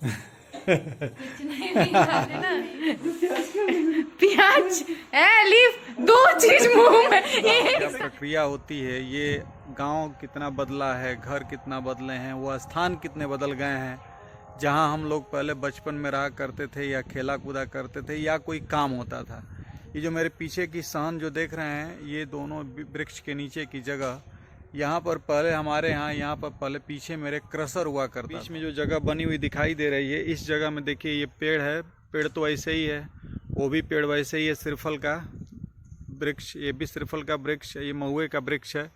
कुछ नहीं खाते ना। प्याज लीफ, दो चीज मुंह में। क्या प्रक्रिया होती है, ये गांव कितना बदला है, घर कितना बदले हैं, वो स्थान कितने बदल गए हैं। जहां हम लोग पहले बचपन में रहा करते थे या खेला कूदा करते थे या कोई काम होता था। ये जो मेरे पीछे की सहन जो देख रहे हैं, ये दोनों वृक्ष के नीचे की जगह, यहाँ पर पहले हमारे यहाँ पर पहले पीछे मेरे क्रशर हुआ करता। बीच में जो जगह बनी हुई दिखाई दे रही है, इस जगह में देखिए ये पेड़ है। पेड़ तो ऐसे ही है, वो भी पेड़ वैसे ही है, श्रीफल का वृक्ष, ये भी श्रीफल का वृक्ष है, ये महुए का वृक्ष है।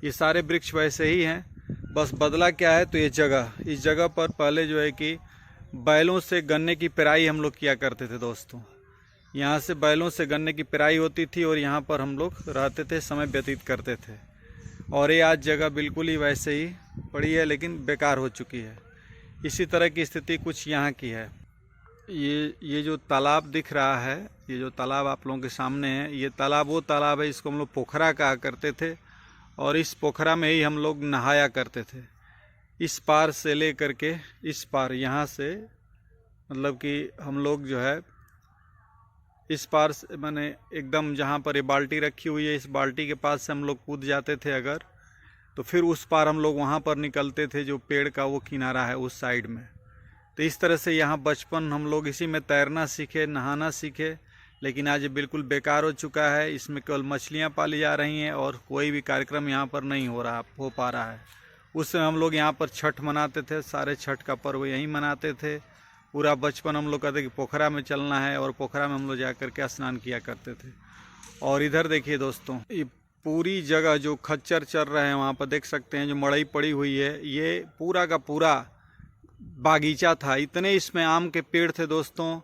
ये सारे वृक्ष वैसे ही हैं, बस बदला क्या है तो ये जगह। इस जगह पर पहले जो है कि बैलों से गन्ने की पेराई हम लोग किया करते थे दोस्तों। यहाँ से बैलों से गन्ने की पेराई होती थी और यहाँ पर हम लोग रहते थे, समय व्यतीत करते थे। और ये आज जगह बिल्कुल ही वैसे ही पड़ी है, लेकिन बेकार हो चुकी है। इसी तरह की स्थिति कुछ यहाँ की है। ये जो तालाब दिख रहा है, ये जो तालाब आप लोगों के सामने है, ये तालाब वो तालाब है, इसको हम लोग पोखरा कहा करते थे। और इस पोखरा में ही हम लोग नहाया करते थे। इस पार से ले करके इस पार, यहाँ से मतलब कि हम लोग जो है इस पार से, मैंने एकदम जहाँ पर ये बाल्टी रखी हुई है, इस बाल्टी के पास से हम लोग कूद जाते थे अगर, तो फिर उस पार हम लोग वहाँ पर निकलते थे, जो पेड़ का वो किनारा है उस साइड में। तो इस तरह से यहाँ बचपन हम लोग इसी में तैरना सीखे, नहाना सीखे। लेकिन आज ये बिल्कुल बेकार हो चुका है। इसमें केवल मछलियाँ पाली जा रही हैं और कोई भी कार्यक्रम यहाँ पर नहीं हो पा रहा है। उस समय हम लोग यहाँ पर छठ मनाते थे, सारे छठ का पर्व यहीं मनाते थे। पूरा बचपन हम लोग कहते कि पोखरा में चलना है, और पोखरा में हम लोग जा करके स्नान किया करते थे। और इधर देखिए दोस्तों, ये पूरी जगह जो खच्चर चल रहे हैं वहाँ पर देख सकते हैं, जो मड़ई पड़ी हुई है, ये पूरा का पूरा बागीचा था। इतने इसमें आम के पेड़ थे दोस्तों,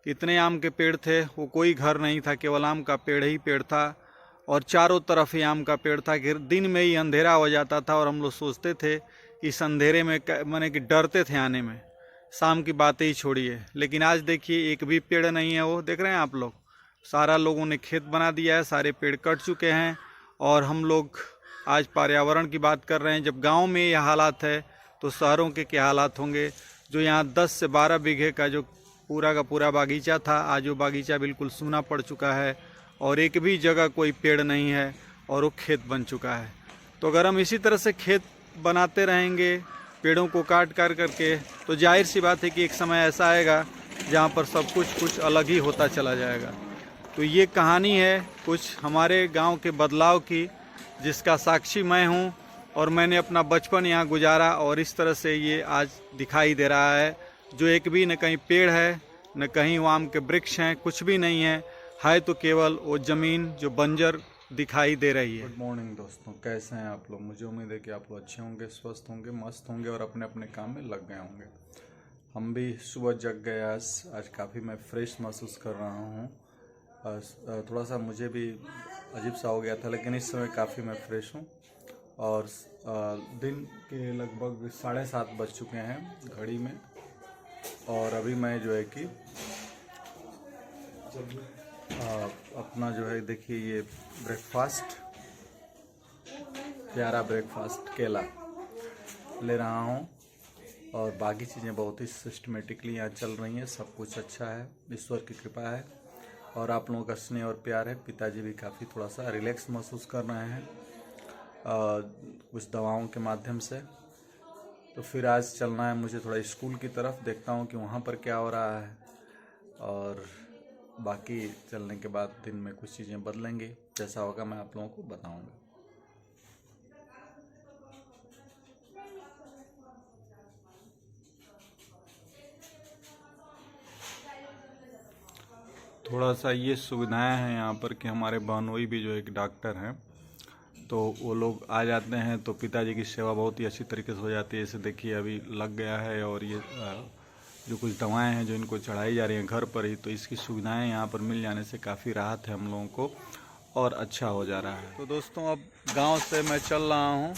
इतने आम के पेड़ थे, वो कोई घर नहीं था, केवल आम का पेड़ ही पेड़ था। और चारों तरफ ही आम का पेड़ था कि दिन में ही अंधेरा हो जाता था। और हम लोग सोचते थे कि इस अंधेरे में, माने कि डरते थे आने में। शाम की बातें ही छोड़िए। लेकिन आज देखिए एक भी पेड़ नहीं है। वो देख रहे हैं आप लोग, सारा लोगों ने खेत बना दिया है, सारे पेड़ कट चुके हैं। और हम लोग आज पर्यावरण की बात कर रहे हैं। जब गांव में यह हालात है तो शहरों के क्या हालात होंगे। जो यहाँ 10 से 12 बीघे का जो पूरा का पूरा बागीचा था, आज वो बागीचा बिल्कुल सूना पड़ चुका है और एक भी जगह कोई पेड़ नहीं है और वो खेत बन चुका है। तो अगर हम इसी तरह से खेत बनाते रहेंगे, पेड़ों को काट करके, तो जाहिर सी बात है कि एक समय ऐसा आएगा जहाँ पर सब कुछ अलग ही होता चला जाएगा। तो ये कहानी है कुछ हमारे गांव के बदलाव की, जिसका साक्षी मैं हूँ। और मैंने अपना बचपन यहाँ गुजारा और इस तरह से ये आज दिखाई दे रहा है। जो एक भी न कहीं पेड़ है, न कहीं वो आम के वृक्ष हैं, कुछ भी नहीं है तो केवल वो ज़मीन जो बंजर दिखाई दे रही है। गुड मॉर्निंग दोस्तों, कैसे हैं आप लोग। मुझे उम्मीद है कि आप लोग अच्छे होंगे, स्वस्थ होंगे, मस्त होंगे और अपने अपने काम में लग गए होंगे। हम भी सुबह जग गए आज काफ़ी मैं फ्रेश महसूस कर रहा हूँ। थोड़ा सा मुझे भी अजीब सा हो गया था, लेकिन इस समय काफ़ी मैं फ्रेश हूँ। और दिन के लगभग 7:30 बज चुके हैं घड़ी में। और अभी मैं जो है कि अपना जो है देखिए ये ब्रेकफास्ट, प्यारा ब्रेकफास्ट केला ले रहा हूँ। और बाकी चीज़ें बहुत ही सिस्टमेटिकली यहाँ चल रही हैं। सब कुछ अच्छा है, ईश्वर की कृपा है और आप लोगों का स्नेह और प्यार है। पिताजी भी काफ़ी थोड़ा सा रिलैक्स महसूस कर रहे हैं कुछ दवाओं के माध्यम से। तो फिर आज चलना है मुझे थोड़ा स्कूल की तरफ, देखता हूँ कि वहाँ पर क्या हो रहा है। और बाकी चलने के बाद दिन में कुछ चीज़ें बदलेंगी, जैसा होगा मैं आप लोगों को बताऊँगा। थोड़ा सा ये सुविधाएं हैं यहाँ पर कि हमारे बहनोई भी जो एक डॉक्टर हैं, तो वो लोग आ जाते हैं तो पिताजी की सेवा बहुत ही अच्छी तरीके से हो जाती है। जैसे देखिए अभी लग गया है और ये जो कुछ दवाएं हैं जो इनको चढ़ाई जा रही हैं घर पर ही, तो इसकी सुविधाएं यहाँ पर मिल जाने से काफ़ी राहत है हम लोगों को और अच्छा हो जा रहा है। तो दोस्तों अब गांव से मैं चल रहा हूँ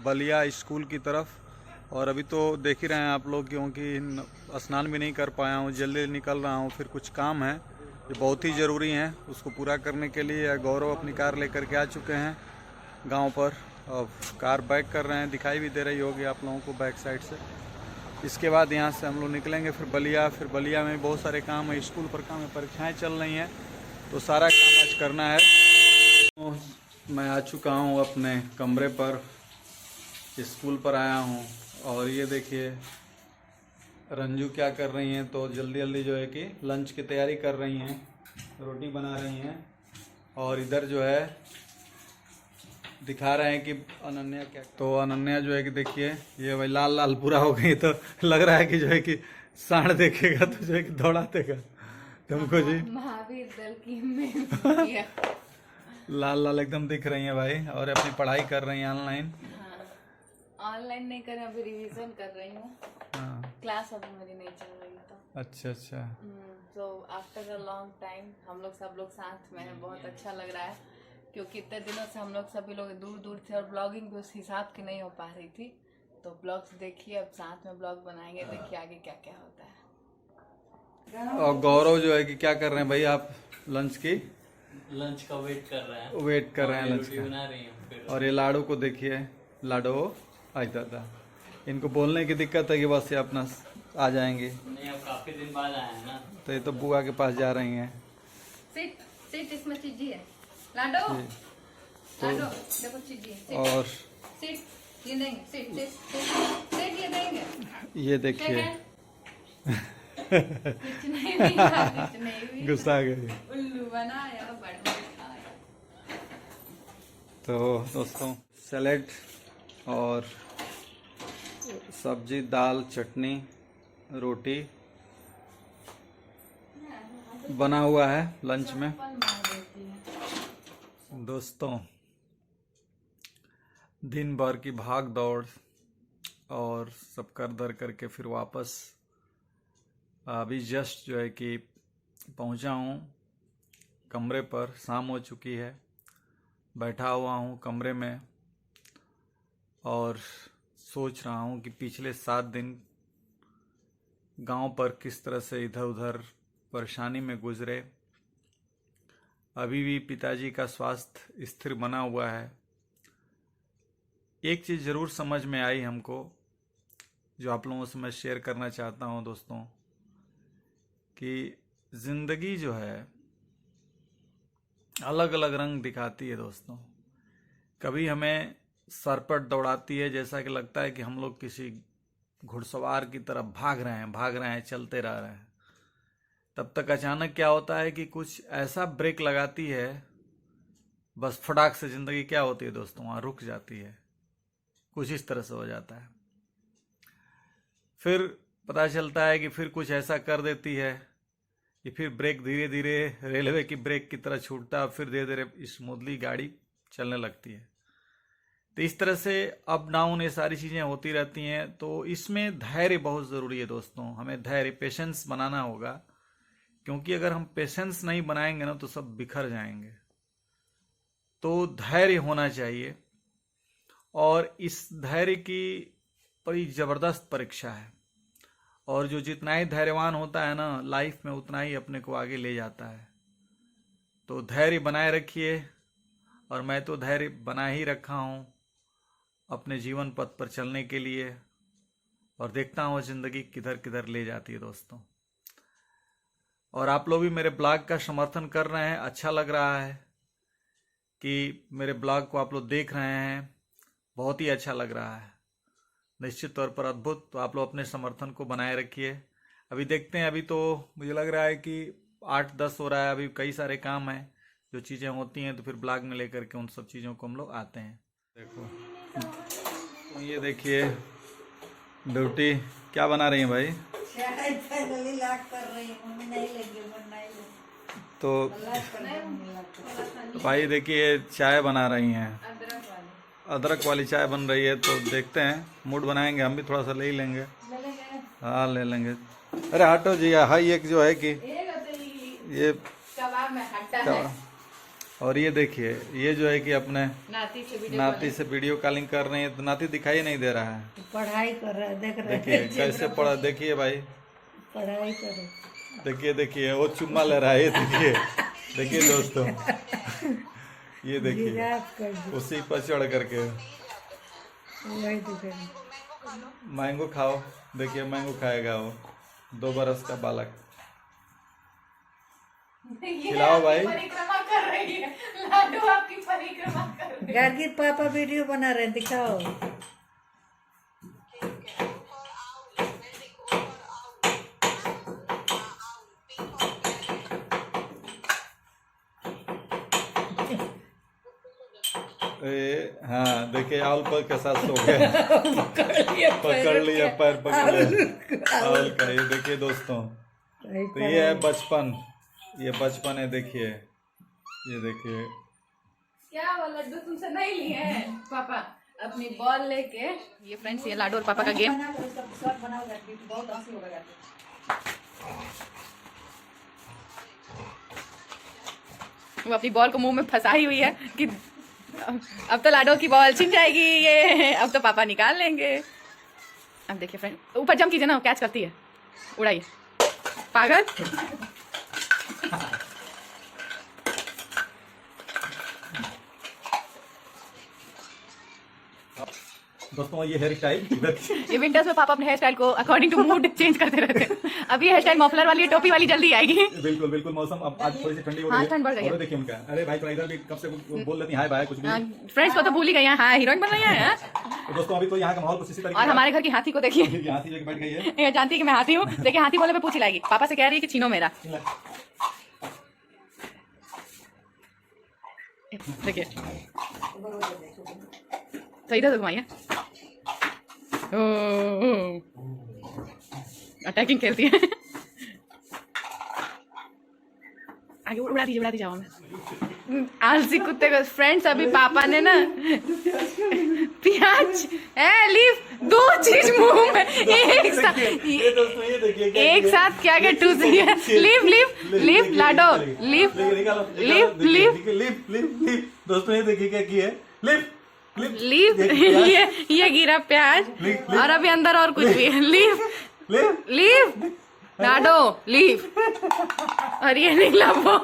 बलिया स्कूल की तरफ। और अभी तो देख ही रहे हैं आप लोग, क्योंकि स्नान भी नहीं कर पाया हूँ, जल्दी निकल रहा हूँ। फिर कुछ काम है जो बहुत ही ज़रूरी हैं, उसको पूरा करने के लिए गौरव अपनी कार लेकर के आ चुके हैं गांव पर। अब कार बैक कर रहे हैं, दिखाई भी दे रही होगी आप लोगों को बैक साइड से। इसके बाद यहाँ से हम लोग निकलेंगे फिर बलिया। फिर बलिया में बहुत सारे काम है, स्कूल पर काम है, परीक्षाएं चल रही हैं, तो सारा काम आज करना है। तो मैं आ चुका हूँ अपने कमरे पर, स्कूल पर आया हूँ। और ये देखिए रंजू क्या कर रही हैं, तो जल्दी जल्दी जो है कि लंच की तैयारी कर रही हैं, रोटी बना रही हैं। और इधर जो है दिखा रहे हैं कि अनन्या क्या, तो अनन्या जो है कि देखिए ये भाई लाल लाल पूरा हो गई, तो लग रहा है कि जो है कि सांड देखेगा तो जो है कि दौड़ा देगा तुमको जी। महावीर दल की लाल लाल एकदम दिख रही हैं भाई, और अपनी पढ़ाई कर रही हैं ऑनलाइन। ऑनलाइन नहीं कर रही, अभी रिवीजन कर रही हूँ। हाँ, क्लास अभी मेरी नहीं चल रही तो। अच्छा। तो आफ्टर अ लॉन्ग टाइम हम लोग सब लोग साथ में हैं, बहुत अच्छा लग रहा है, क्योंकि इतने दिनों से हम लोग सभी लोग दूर दूर थे और ब्लॉगिंग भी उस हिसाब की नहीं हो पा रही थी। तो ब्लॉग्स देखिए, अब साथ में ब्लॉग बनाएंगे, देखिए आगे क्या क्या होता है। और गौरव जो है कि क्या कर रहे हैं भाई आप, लंच का वेट कर रहे हैं, लंच का बना रही हैं फिर। और ये लाडो को देखिए, लाडो आज दादा, इनको बोलने की दिक्कत है कि बस ये अपना आ जाएंगे। नहीं, अब काफी दिन बाद आए हैं ना, तो ये तो बुआ के पास जा रही हैं। सिट इसमें चीजी है लाडो, लाडो देखो चीजी है। और सिट ये देंगे, सिट ये देंगे, ये देखिए कुछ नहीं मिला, कुछ नहीं हुई, गुस्सा गई। उल्लू बनाया बड़ा खाया। तो दोस्तों सैलेड और सब्जी, दाल, चटनी, रोटी बना हुआ है लंच में। दोस्तों दिन भर की भाग दौड़ और सब कर दर करके फिर वापस अभी जस्ट जो है कि पहुंचा हूं कमरे पर। शाम हो चुकी है, बैठा हुआ हूं कमरे में और सोच रहा हूं कि पिछले 7 दिन गांव पर किस तरह से इधर उधर परेशानी में गुजरे। अभी भी पिताजी का स्वास्थ्य स्थिर बना हुआ है। एक चीज़ ज़रूर समझ में आई हमको, जो आप लोगों से मैं शेयर करना चाहता हूं दोस्तों, कि ज़िंदगी जो है अलग अलग रंग दिखाती है दोस्तों। कभी हमें सरपट दौड़ाती है, जैसा कि लगता है कि हम लोग किसी घुड़सवार की तरफ भाग रहे हैं, चलते रह रहे हैं। तब तक अचानक क्या होता है कि कुछ ऐसा ब्रेक लगाती है, बस फटाक से ज़िंदगी क्या होती है दोस्तों, वहाँ रुक जाती है। कुछ इस तरह से हो जाता है। फिर पता चलता है कि फिर कुछ ऐसा कर देती है कि फिर ब्रेक धीरे धीरे रेलवे की ब्रेक की तरह छूटता है, फिर धीरे धीरे स्मूथली गाड़ी चलने लगती है। तो इस तरह से अप डाउन ये सारी चीज़ें होती रहती हैं। तो इसमें धैर्य बहुत ज़रूरी है दोस्तों। हमें धैर्य, पेशेंस बनाना होगा, क्योंकि अगर हम पेशेंस नहीं बनाएंगे ना तो सब बिखर जाएंगे। तो धैर्य होना चाहिए, और इस धैर्य की बड़ी ज़बरदस्त परीक्षा है। और जो जितना ही धैर्यवान होता है ना लाइफ में, उतना ही अपने को आगे ले जाता है। तो धैर्य बनाए रखिए, और मैं तो धैर्य बना ही रखा हूँ अपने जीवन पथ पर चलने के लिए, और देखता हूँ ज़िंदगी किधर किधर ले जाती है दोस्तों। और आप लोग भी मेरे ब्लॉग का समर्थन कर रहे हैं, अच्छा लग रहा है कि मेरे ब्लॉग को आप लोग देख रहे हैं, बहुत ही अच्छा लग रहा है, निश्चित तौर पर अद्भुत। तो आप लोग अपने समर्थन को बनाए रखिए। अभी देखते हैं, अभी तो मुझे लग रहा है कि 8-10 हो रहा है, अभी कई सारे काम हैं, जो चीज़ें होती हैं तो फिर ब्लॉग में लेकर के उन सब चीज़ों को हम लोग आते हैं। देखो तो ये देखिए ब्यूटी क्या बना रही है भाई, तो भाई देखिए चाय बना रही हैं, अदरक वाली चाय बन रही है। तो देखते हैं, मूड बनाएंगे, हम भी थोड़ा सा ले ही लेंगे। हाँ ले लेंगे। अरे हटो जी, हाई एक जो है कि ये कबाब। और ये देखिए ये जो है कि अपने नाती से वीडियो कॉलिंग कर रही है, तो नाती दिखाई नहीं दे रहा है, पढ़ाई कर रहा है, देख रहा है देखिए कैसे पढ़ा, देखिए भाई, पढ़ाई करे, देखिए वो चुम्मा ले रहा है, ये देखिए देखिए दोस्तों, ये देखिए जिराफ कर दे, उसी पर चढ़ करके। वही दिख रहा है। मैंगो खाओ, देखिए मैंगो खाएगा वो 2 बरस का बालक। खिलाओ भाई। परिक्रमा कर रही है लाडू, आपकी परिक्रमा कर रही है। गार्गी पापा वीडियो बना रहे हैं, दिखाओ। हाँ देखिए आउल पर के साथ सो गए। पकड़ लिया पैर, पकड़ लिया आउल का। ये देखिए दोस्तों, तो ये है बचपन, ये बचपन है। देखिए ये देखिए, क्या वो लड्डू तुमसे नहीं लिए हैं पापा? अपनी बॉल लेके। ये फ्रेंड्स, ये लाडू और पापा का गेम। वो अपनी बॉल को मुंह में फंसाई हुई है कि अब तो लाडो की बॉल छिन जाएगी, ये अब तो पापा निकाल लेंगे। अब देखिए फ्रेंड, ऊपर जंप कीजिए ना, कैच करती है, उड़ाइए पागल। दोस्तों ये हेयर स्टाइल ये विंटर्स में पापा अपने हेयर स्टाइल को अकॉर्डिंग टू मूड चेंज करते रहते हैं। अब ये हेयर स्टाइल मफलर वाली, टोपी वाली जल्दी आएगी। बिल्कुल बिल्कुल, मौसम अब आज थोड़ी सी ठंडी हो गई है। ठंड बढ़ गई है। और देखिए उनका, अरे भाई थोड़ा इधर भी कब से बोल रही थी हाय बाय कुछ भी। फ्रेंड्स को तो भूल ही गई है, हाँ हीरोइन बन रही है। तो दोस्तों अभी तो यहाँ का माहौल कुछ इसी तरीके और हमारे घर की हाथी को देखिए, यहाँ से बैठ गई है। ये जानती है कि मैं हाथी हूँ। देखिए हाथी बोले पे पूछ लाएगी, पापा से कह रही है कि छीनो मेरा। देखिए तो इधर घुमाइए, अटैकिंग खेलती है। आगे उड़ा दीजिए जाओ मैं। आलसी कुत्ते को। फ्रेंड्स अभी पापा ने ना प्याज लीव 2 चीज मुंह में एक साथ, ये दोस्तों ये देखिए एक साथ क्या क्या टूट रही है। लीव लीव लीव लाडो, लीव लीव लीव। दोस्तों ये देखिए क्या की है, लीव लीव। ये गिरा प्याज, और अभी अंदर और कुछ भी है। लीव लीव लाडो लीव, और ये निकला वो।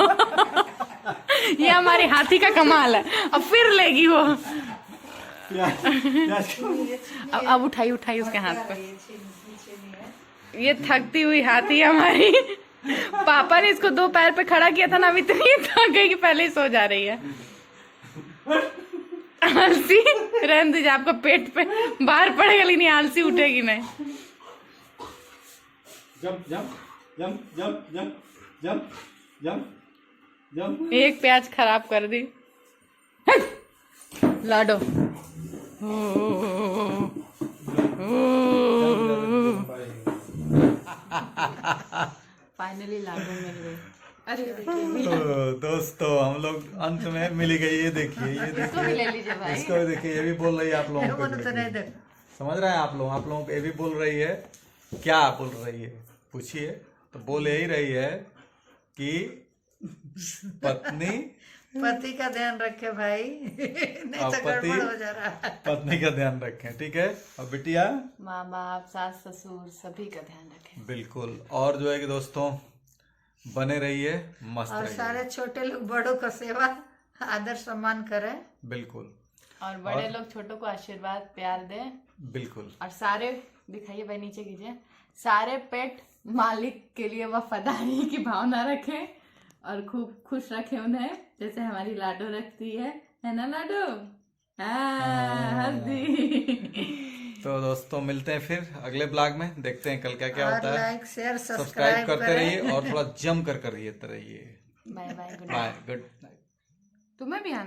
ये हमारे हाथी का कमाल है, अब फिर लेगी वो। अब उठाई उसके हाथ पे। ये थकती हुई हाथी हमारी। पापा ने इसको 2 पैर पे खड़ा किया था ना, अब इतनी थक गई कि पहले ही सो जा रही है। आलसी रहने दीजिए, आपका पेट पे बाहर पड़ेगा लेकिन आलसी उठेगी नहीं। Jump jump jump jump jump jump jump jump. एक प्याज खराब कर दी लाडो। फाइनली लाडो मिल गई। अरे तो दोस्तों हम लोग अंत में मिल गई। ये देखिए, ये इसको भी ले लीजिए भाई। इसको भी देखिए, ये भी बोल रही है आप लोगों को। तो नहीं देख, समझ रहे हैं आप लोगों को ये भी बोल रही है। क्या बोल रही है पूछिए? तो बोल यही रही है कि पति का ध्यान रखे भाई, नहीं तो गड़बड़ हो जा रहा है। पत्नी का ध्यान रखें, ठीक है। और बिटिया, माँ बाप, सास ससुर सभी का ध्यान रखें। बिल्कुल। और जो है कि दोस्तों बने रहिए, मस्त और रहिए। सारे छोटे लोग बड़ों का सेवा आदर सम्मान करें। बिल्कुल। और बड़े लोग छोटों को आशीर्वाद प्यार दें। बिल्कुल। और सारे दिखाइए भाई, नीचे कीजिए, सारे पेट मालिक के लिए वफादारी की भावना रखें और खूब खुश रखें उन्हें, जैसे हमारी लाडो रखती है ना लाडो? हंसी। तो दोस्तों मिलते हैं फिर अगले ब्लॉग में, देखते हैं कल क्या क्या होता है। लाइक शेयर सब्सक्राइब करते रहिए और थोड़ा जम कर रहिए। Bye bye, goodbye, good night. तुम्हें भी आना।